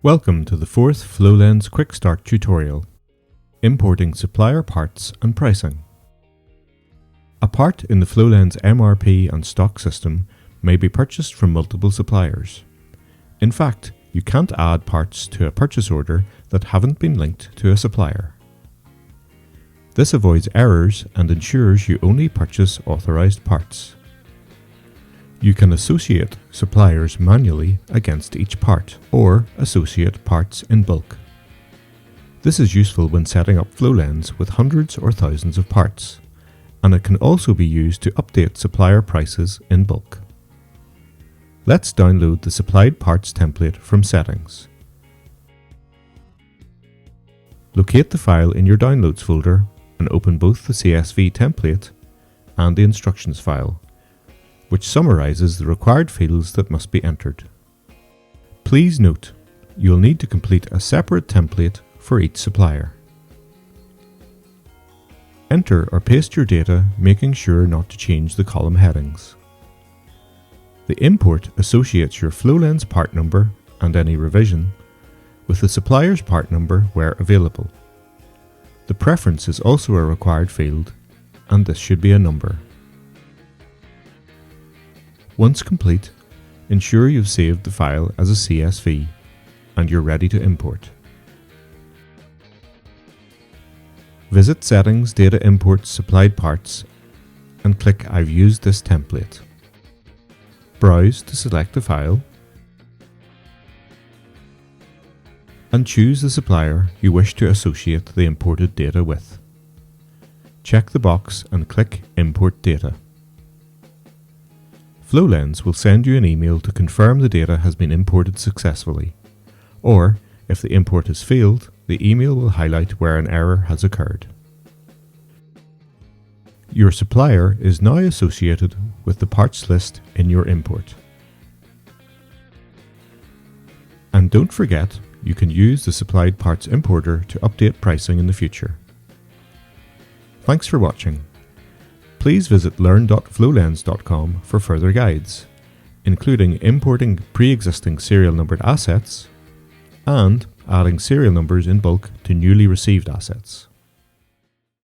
Welcome to the fourth Flowlens Quick Start tutorial, Importing Supplier Parts and Pricing. A part in the Flowlens MRP and stock system may be purchased from multiple suppliers. In fact, you can't add parts to a purchase order that haven't been linked to a supplier. This avoids errors and ensures you only purchase authorized parts. You can associate suppliers manually against each part, or associate parts in bulk. This is useful when setting up Flowlens with hundreds or thousands of parts, and it can also be used to update supplier prices in bulk. Let's download the supplied parts template from Settings. Locate the file in your Downloads folder and open both the CSV template and the instructions file, which summarizes the required fields that must be entered. Please note, you'll need to complete a separate template for each supplier. Enter or paste your data, making sure not to change the column headings. The import associates your Flowlens part number and any revision with the supplier's part number where available. The preference is also a required field, and this should be a number. Once complete, ensure you've saved the file as a CSV and you're ready to import. Visit Settings, Data Import Supplied Parts and click I've used this template. Browse to select the file and choose the supplier you wish to associate the imported data with. Check the box and click Import Data. Flowlens will send you an email to confirm the data has been imported successfully, or if the import has failed, the email will highlight where an error has occurred. Your supplier is now associated with the parts list in your import. And don't forget, you can use the supplied parts importer to update pricing in the future. Thanks for watching. Please visit learn.flowlens.com for further guides, including importing pre-existing serial numbered assets and adding serial numbers in bulk to newly received assets.